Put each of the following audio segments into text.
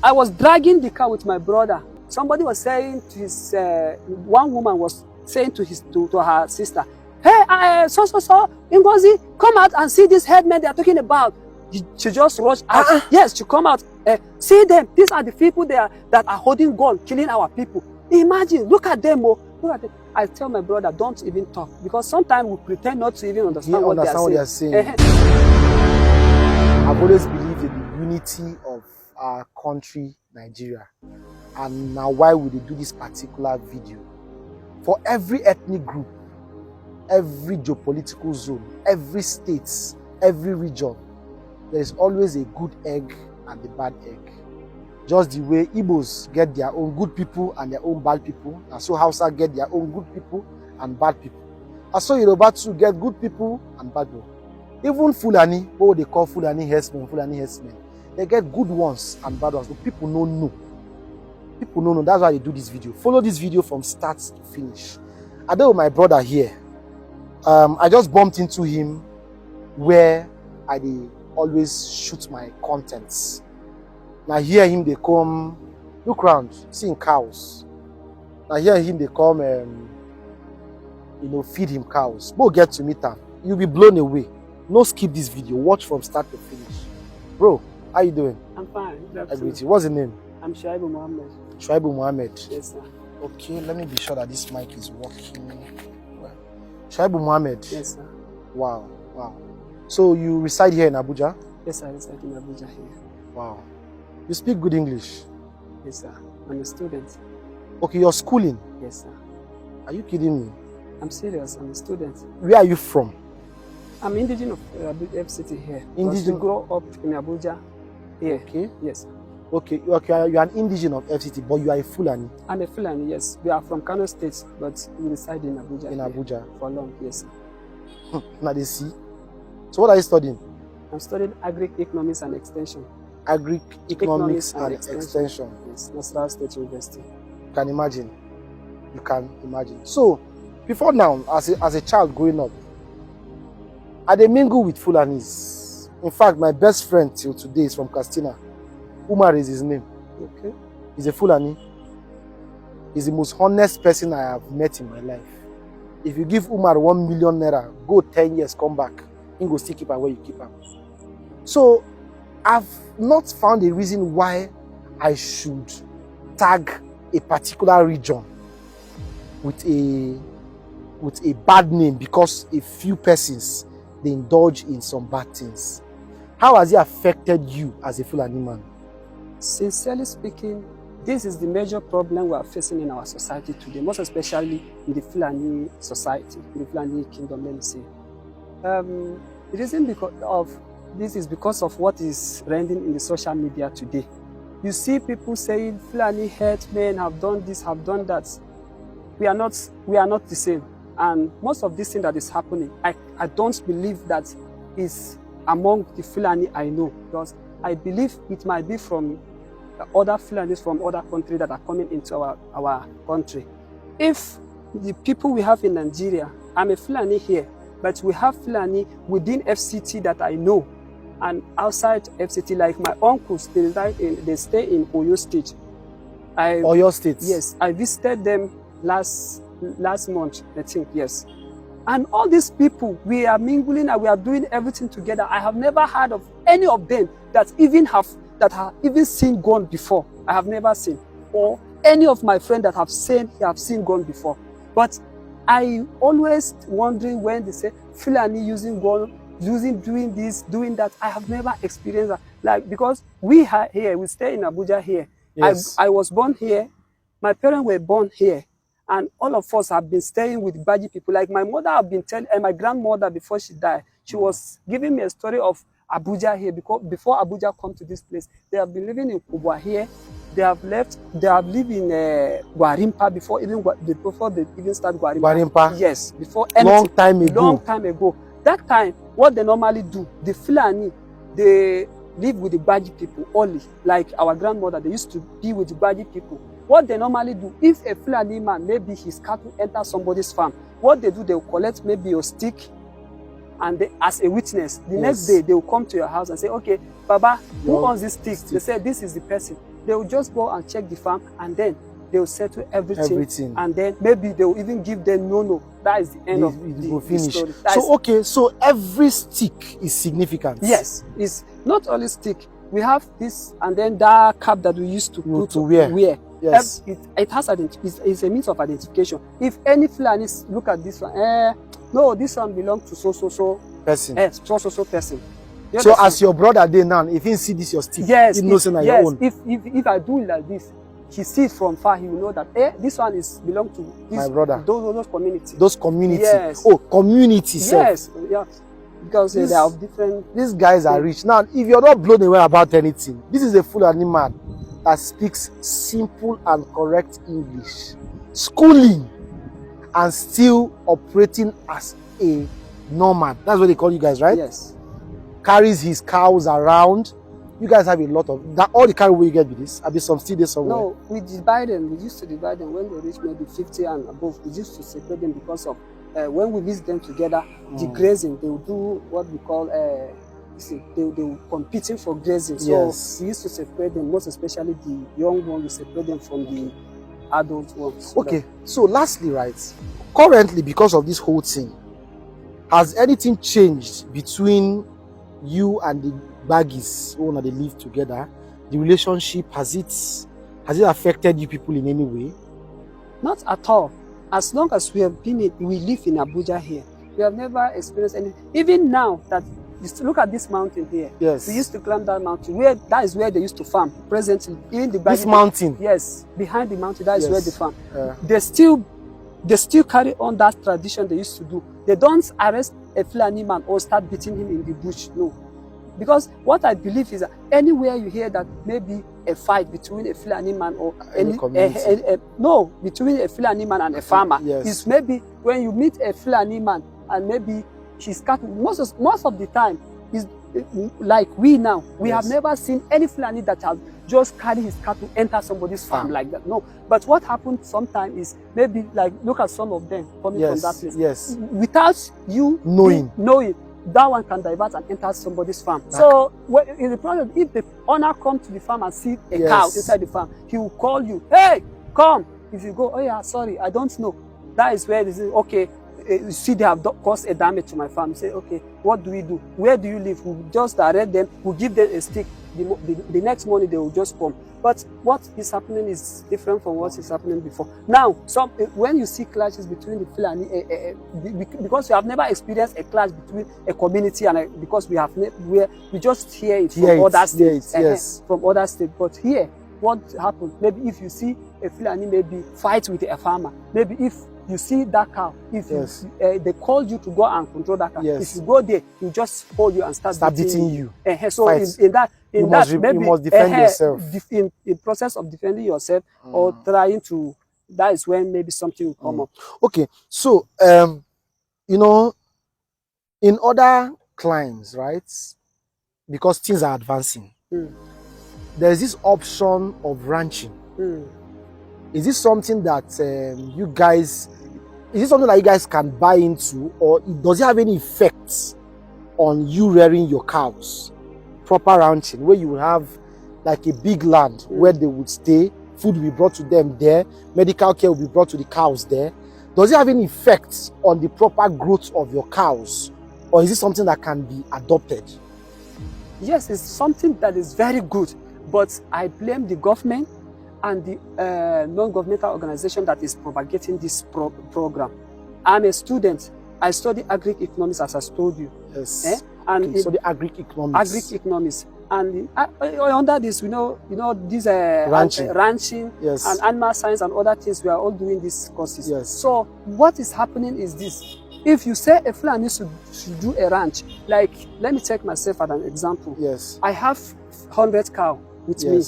I was dragging the car with my brother. Somebody was saying to his, one woman was saying to her sister, hey, so, Ngozi, come out and see these headmen they are talking about. She just rushed out. Yes, she come out. See them. These are the people that are holding gun, killing our people. Imagine, look at them. Oh, look at them. I tell my brother, don't even talk, because sometimes we pretend not to even understand what they are saying. I've always believed in the unity of our country, Nigeria. And now why would they do this particular video? For every ethnic group, every geopolitical zone, every state, every region, there is always a good egg and a bad egg. Just the way Igbos get their own good people and their own bad people, and so Hausa get their own good people and bad people. And so Yoruba too get good people and bad people. Even Fulani, what they call Fulani herdsmen, they get good ones and bad ones, but people don't know. People don't know. That's why they do this video. Follow this video from start to finish. I know my brother here. I just bumped into him where I always shoot my contents. Now hear him, they come, look around, seeing cows. Now hear him, they come, feed him cows. Go get to meet him. You'll be blown away. No skip this video. Watch from start to finish. Bro, how you doing? I'm fine. What's the name? I'm Shaibu Mohammed. Shaibu Mohammed. Yes, sir. Okay, let me be sure that this mic is working well. Shaibu Mohammed. Yes, sir. Wow. So you reside here in Abuja? Yes, I reside in Abuja here. Wow. You speak good English? Yes, sir. I'm a student. Okay, you're schooling? Yes, sir. Are you kidding me? I'm serious. I'm a student. Where are you from? I'm indigenous of FCT here. Indigenous? We grow up in Abuja here. Okay. Yes. Okay, you are an indigenous of FCT, but you are a Fulani? I'm a Fulani, yes. We are from Kano State, but we reside in Abuja. In Abuja? For long, yes, sir. Now they see. So what are you studying? I'm studying Agri-Economics and Extension. Agri-Economics and Extension. Yes, Nasarawa State University. You can imagine. So, before now, as a child growing up, I dey mingle with Fulanis. In fact, my best friend till today is from Castina. Umar is his name. Okay. He's a Fulani. He's the most honest person I have met in my life. If you give Umar 1 million naira, go 10 years, come back, he go still keep am where you keep am. So, I've not found a reason why I should tag a particular region with a bad name because a few persons they indulge in some bad things. How has it affected you as a Fulani man? Sincerely speaking, this is the major problem we are facing in our society today, most especially in the Fulani society, in the Fulani kingdom, let me say. The reason is because of what is trending in the social media today. You see people saying Fulani herdsmen have done this, have done that. We are not the same. And most of this thing that is happening, I don't believe that is among the Fulani I know, because I believe it might be from other Fulanis from other countries that are coming into our country. If the people we have in Nigeria, I'm a Fulani here, but we have Fulani within FCT that I know, and outside FCT, like my uncles, they stay in Oyo State. Oyo State? Yes, I visited them last month, I think, yes. And all these people, we are mingling and we are doing everything together. I have never heard of any of them that have even seen gun before. I have never seen. Or any of my friends that have seen gun before. But I always wondering when they say Fulani using gun, doing this, doing that. I have never experienced that. Like, because we stay in Abuja here. Yes. I was born here. My parents were born here. And all of us have been staying with Baji people. Like my mother have been telling, and my grandmother before she died, she was giving me a story of Abuja here, because before Abuja come to this place, they have been living in Kubwa here. They have lived in Gwarimpa before they even start Gwarimpa. Gwarimpa? Yes, before anything. Long time ago. That time, what they normally do, the Fulani, they live with the Baji people only. Like our grandmother, they used to be with the Baji people. What they normally do, if a Fulani man, maybe his cattle enter somebody's farm, what they do, they will collect maybe your stick, and as a witness, the next day they will come to your house and say, okay, Baba, who owns this stick? They say, this is the person. They will just go and check the farm, and then they will settle everything. And then maybe they will even give them no. That is the end of the story. So okay, so every stick is significant. Yes, it's not only stick. We have this, and then that cap that we used to put to wear. Yes. It has it's a means of identification. If any Fulani look at this one, no, this one belongs to so person. So person. So as your brother there now, if he see this your stick, yes, he knows your own. If I do it like this, he sees from far, he will know that this one belong to this, my brother. Those communities. Those communities. Yes. Oh, communities. Yes. Yeah. Because they are of different. These guys are rich. Now, if you're not blown away about anything, this is a Fulani man that speaks simple and correct English, schooling, and still operating as a nomad. That's what they call you guys, right? Yes. Carries his cows around. You guys have a lot of that. All the carry you get with this. Are there some still there somewhere? No, we divide them. We used to divide them when they reach maybe 50 and above. We used to separate them because of when we mix them together, the grazing. They will do what we call they were competing for grazing. So we used to separate them, most especially the young ones. We separate them from the adult ones. Okay. So lastly, right? Currently, because of this whole thing, has anything changed between you and the Baggies who they live together? The relationship, has it affected you people in any way? Not at all. As long as we live in Abuja here, we have never experienced any. Even now that look at this mountain here. Yes. We used to climb that mountain. That is where they used to farm. Presently, in the this mountain. Yes, behind the mountain. That is where they farm. They still carry on that tradition they used to do. They don't arrest a Fulani man or start beating him in the bush. No. Because what I believe is that anywhere you hear that maybe a fight between a Fulani man or between a Fulani man and a farmer, is maybe when you meet a Fulani man and maybe his cattle, most of the time is like we now. We have never seen any Fulani that has just carry his cattle enter somebody's farm like that. No. But what happens sometimes is maybe like look at some of them coming from that place. Yes. Without you knowing. That one can divert and enter somebody's farm. So in the process, if the owner comes to the farm and see a cow inside the farm, he will call you, hey, come. If you go, oh yeah, sorry, I don't know. That is where this is, okay, you see they have caused a damage to my farm. You say, okay, what do we do? Where do you live? We'll just direct them, we'll give them a stick. The next morning they will just come. But what is happening is different from what is happening before. Now, when you see clashes between the Fulani, because we have never experienced a clash between a community and because we just hear it from other states. From other states. But here, what happens? Maybe if you see a Fulani maybe fight with a farmer, maybe if you see that cow, if they call you to go and control that cow, if you go there, you just hold you and start beating you. So you must defend yourself. In process of defending yourself or trying to, that is when maybe something will come up. Okay, so in other climes, right? Because things are advancing, there's this option of ranching. Is this something that you guys can buy into, or does it have any effects on you rearing your cows? Proper ranching, where you will have like a big land where they would stay, food will be brought to them there, medical care will be brought to the cows there. Does it have any effects on the proper growth of your cows, or is it something that can be adopted? Yes, it's something that is very good, but I blame the government and the non-governmental organization that is propagating this program. I'm a student. I study agri-economics, as I told you. Yes. And so the agri-economics. Agri-economics. And under this, we know these ranching and animal science and other things. We are all doing these courses. Yes. So what is happening is this: if you say a Fulani should do a ranch, like let me take myself as an example. Yes. I have 100 cows with me.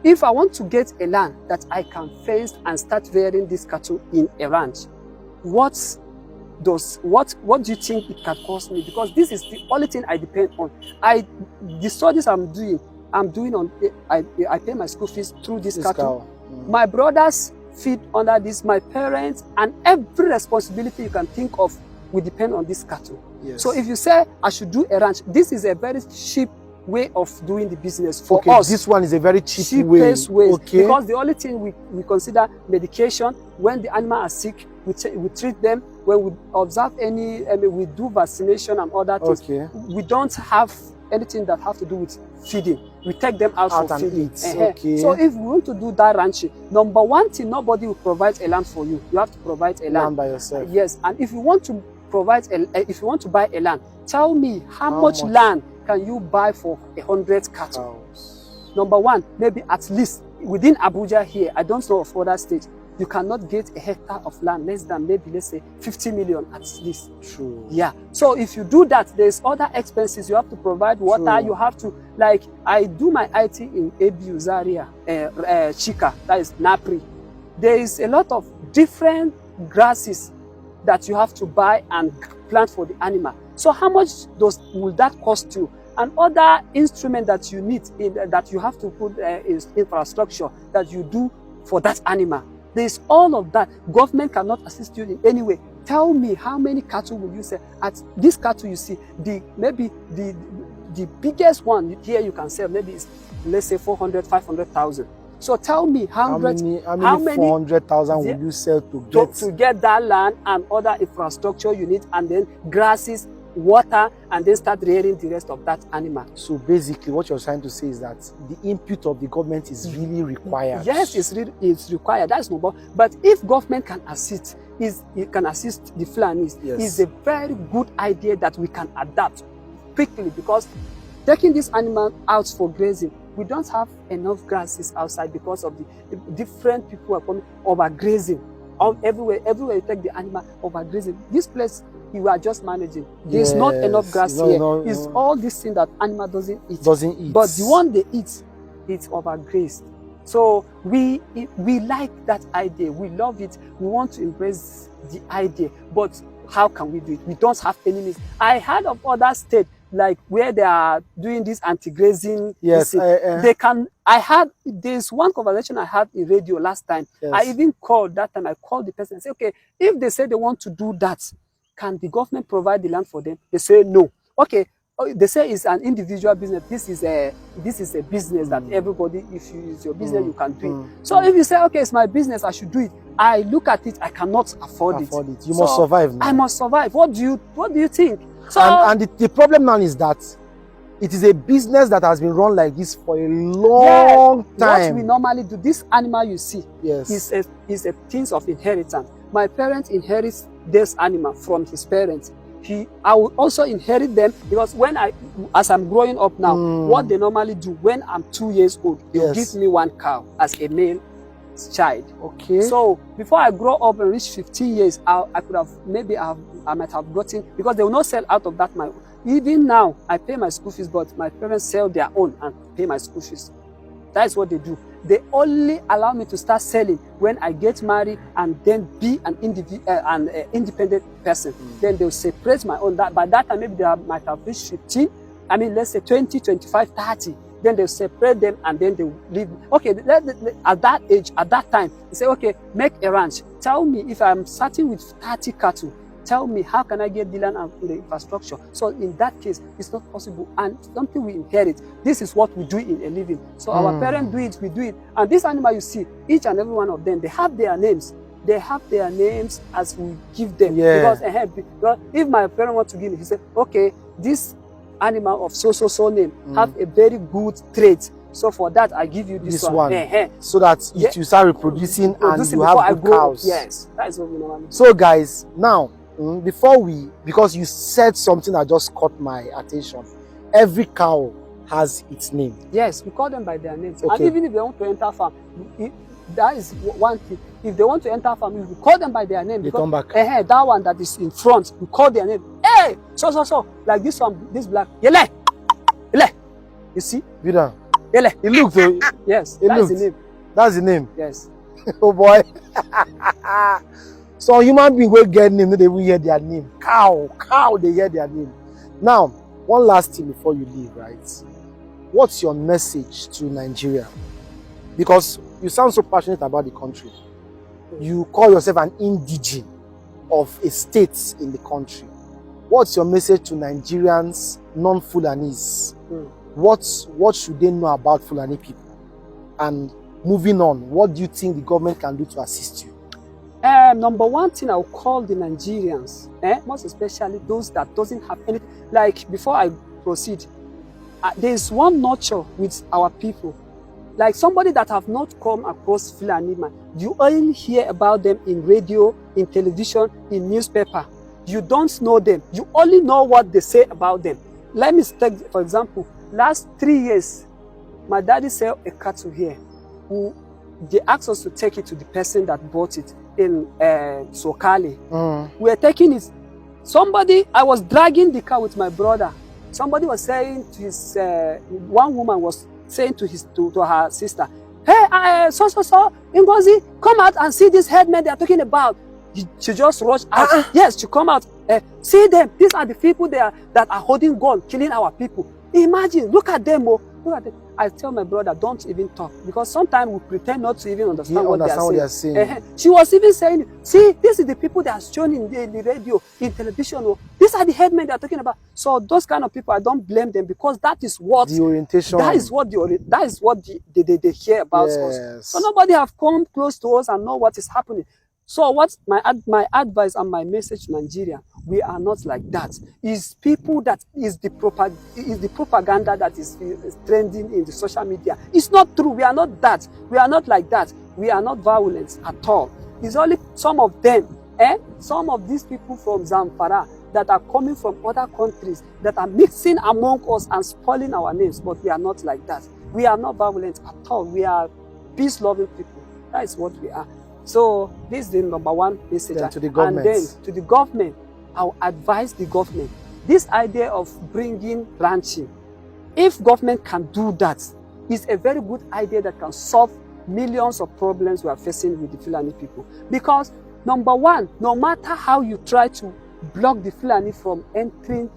If I want to get a land that I can fence and start rearing these cattle in a ranch, what do you think it can cost me? Because this is the only thing I depend on. The studies I'm doing on, I pay my school fees through this cattle. My brothers feed under this, my parents, and every responsibility you can think of will depend on this cattle. Yes. So if you say I should do a ranch, this is a very cheap way of doing the business for okay, us. This one is a very cheapest way. Okay. Because the only thing we consider medication. When the animal are sick, we treat them. When we observe any, we do vaccination and other things. Okay. We don't have anything that have to do with feeding. We take them out for feeding. Okay. So if we want to do that ranching, number one thing, nobody will provide a land for you. You have to provide a land by yourself. Yes, and if you want to provide if you want to buy a land, tell me how much land can you buy for 100 cattle? Number one, maybe at least within Abuja here, I don't know of other states, you cannot get a hectare of land less than maybe, let's say, 50 million at least. True. Yeah. So if you do that, there's other expenses. You have to provide water. True. You have to, like, I do my IT in ABU Zaria, Chika, that is Napri. There is a lot of different grasses that you have to buy and plant for the animal. So how much will that cost you? And other instrument that you need, that you have to put is infrastructure that you do for that animal. There's all of that. Government cannot assist you in any way. Tell me how many cattle will you sell? At this cattle you see, maybe the biggest one here you can sell maybe is, let's say, 400, 500,000. So tell me how many 400,000 will you sell to get that land and other infrastructure you need, and then grasses, water, and then start rearing the rest of that animal. So basically what you're trying to say is that the input of the government is really required. Yes, it's required. That's no problem. But if government can assist, it can assist the Fulanis. Yes. It's a very good idea that we can adapt quickly, because taking this animal out for grazing, we don't have enough grasses outside because of the different people are coming overgrazing. Everywhere you take the animal overgrazing. This place you are just managing. There's not enough grass here. It's all this thing that animal doesn't eat. But the one they eat, it's overgrazed. So we like that idea. We love it. We want to embrace the idea. But how can we do it? We don't have any means. I heard of other states like where they are doing this anti-grazing. Yes, they can. There's one conversation I had in radio last time. Yes. I even called that time. I called the person and said, okay, if they say they want to do that, can the government provide the land for them? They say no. Okay, they say it's an individual business. This is a business that everybody, if it's your business, you can do it. So if you say, okay, it's my business, I should do it. I look at it, I cannot afford it. You must survive now. I must survive. What do you think? So, and the problem now is that it is a business that has been run like this for a long time. What we normally do, this animal you see, yes, is a thing of inheritance. My parents inherit this animal from his parents. I will also inherit them, because as I'm growing up now, what they normally do when I'm 2 years old, they give me one cow as a male child. Okay. So before I grow up and reach 15 years, I might have gotten, because they will not sell out of that money. Even now, I pay my school fees, but my parents sell their own and pay my school fees. That's what they do. They only allow me to start selling when I get married and then be an independent person. Then they'll separate my own. By that time, maybe they might have reached 15. I mean, let's say 20, 25, 30. Then they'll separate them and then they'll leave. Okay, at that age, at that time, they say, okay, make a ranch. Tell me, if I'm starting with 30 cattle, tell me how can I get the land and the infrastructure? So in that case, it's not possible, and something we inherit. This is what we do in a living. So our parents do it, we do it. And this animal you see, each and every one of them, they have their names. They have their names as we give them. Yeah. Because if my parent wants to give me, he said, okay, this animal of so name have a very good trait. So for that, I give you this one. So that you start reproducing and you have good cows. Yes, that is what we normally do. So guys, now, because you said something that just caught my attention. Every cow has its name. Yes, we call them by their names. Okay. And even if they want to enter farm, that is one thing. If they want to enter farm, we call them by their name. They come back. That one that is in front, we call their name. Hey, so. Like this one, this black. Yele. You see? Vida. Yele. It looked. Yes, that's the name. That's the name. Yes. Oh boy. So human beings will get name, they will hear their name. Cow, they hear their name. Now, one last thing before you leave, right? What's your message to Nigeria? Because you sound so passionate about the country. You call yourself an indigene of a state in the country. What's your message to Nigerians, non-Fulanis, what should they know about Fulani people? And moving on, what do you think the government can do to assist you? Number one thing, I'll call the Nigerians, most especially those that doesn't have anything. Like, before I proceed, there's one nurture with our people. Like, somebody that have not come across Fulani man, you only hear about them in radio, in television, in newspaper. You don't know them. You only know what they say about them. Let me take, for example, last 3 years, my daddy sell a cattle here. They asked us to take it to the person that bought it in Sokali. We were taking it. I was dragging the car with my brother. Somebody was saying to his, one woman was saying to her sister, hey, so, Ngozi, come out and see this headmen they are talking about. She just rushed out. Yes, she come out. See them. These are the people that are holding gun, killing our people. Imagine, look at them. Look at them. I tell my brother, don't even talk, because sometimes we pretend not to even understand what they are saying. She was even saying, see, this is the people that are shown in the radio, in television. These are the headmen they are talking about. So those kind of people, I don't blame them, because that is what the orientation. That is what they hear about us. So nobody have come close to us and know what is happening. So what's my advice and my message to Nigeria? We are not like that. It's people that is the propaganda that is trending in the social media. It's not true. We are not that. We are not like that. We are not violent at all. It's only some of them, some of these people from Zamfara that are coming from other countries that are mixing among us and spoiling our names. But we are not like that. We are not violent at all. We are peace-loving people. That is what we are. So this is the number one message. Then to the government. And then to the government, I'll advise the government. This idea of bringing ranching, if government can do that, it's a very good idea that can solve millions of problems we are facing with the Fulani people. Because number one, no matter how you try to block the Fulani from entering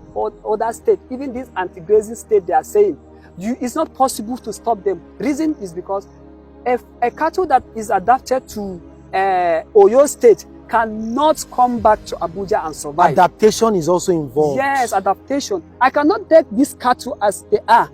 other states, even this anti-grazing state they are saying, it's not possible to stop them. Reason is because if a cattle that is adapted to Oyo State cannot come back to Abuja and survive. Adaptation is also involved. Yes, adaptation. I cannot take these cattle as they are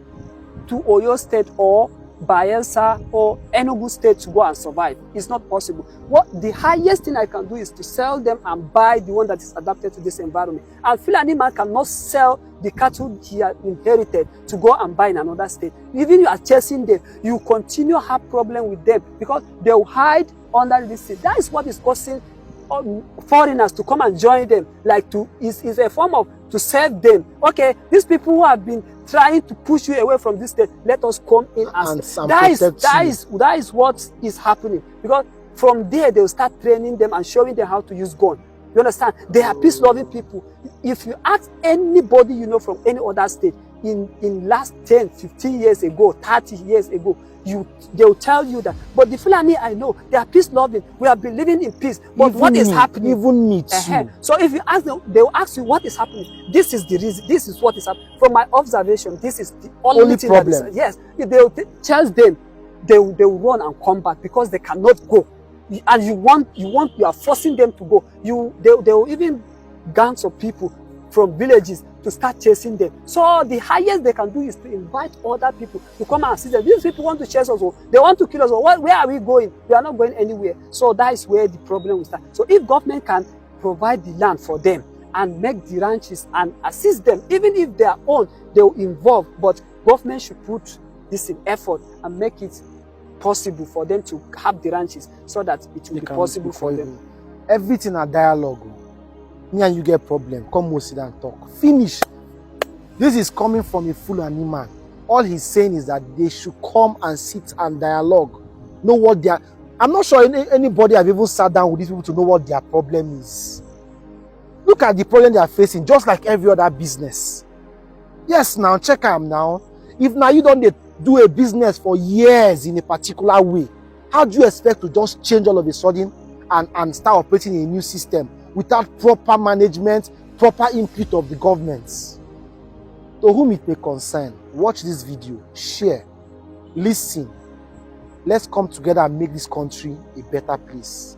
to Oyo State or Bayelsa or Enugu State to go and survive. It's not possible. The highest thing I can do is to sell them and buy the one that is adapted to this environment. And Fulani man cannot sell the cattle he has inherited to go and buy in another state. Even you are chasing them, you continue to have problem with them because they will hide under this state. That is what is causing foreigners to come and join them. Like is a form of to serve them. Okay, these people who have been trying to push you away from this state, let us come in and that is what is happening. Because from there they will start training them and showing them how to use gun. You understand? They are peace-loving people. If you ask anybody you know from any other state, in last 10, 15 years ago, 30 years ago, they will tell you that. But the Fulani I know, they are peace-loving. We have been living in peace. But even what is happening? Even me too. So if you ask them, they will ask you what is happening. This is the reason. This is what is happening. From my observation, this is the only thing problem. Yes. They will tell them, they will run and come back because they cannot go. And you are forcing them to go. They will even gangs of people from villages to start chasing them. So the highest they can do is to invite other people to come and assist them. These people want to chase us, they want to kill us. Where are we going? We are not going anywhere. So that is where the problem will start. So if government can provide the land for them and make the ranches and assist them, even if they are own, they will involve. But government should put this in effort and make it possible for them to have the ranches so that it will be possible for them. Everything a dialogue. Me and you get problem. Come sit and talk. Finish. This is coming from a Fulani man. All he's saying is that they should come and sit and dialogue. Know what they are. I'm not sure anybody have even sat down with these people to know what their problem is. Look at the problem they are facing, just like every other business. Yes, now check them now. If now you don't do a business for years in a particular way, how do you expect to just change all of a sudden and start operating a new system without proper management, proper input of the governments? To whom it may concern, watch this video, share, listen. Let's come together and make this country a better place.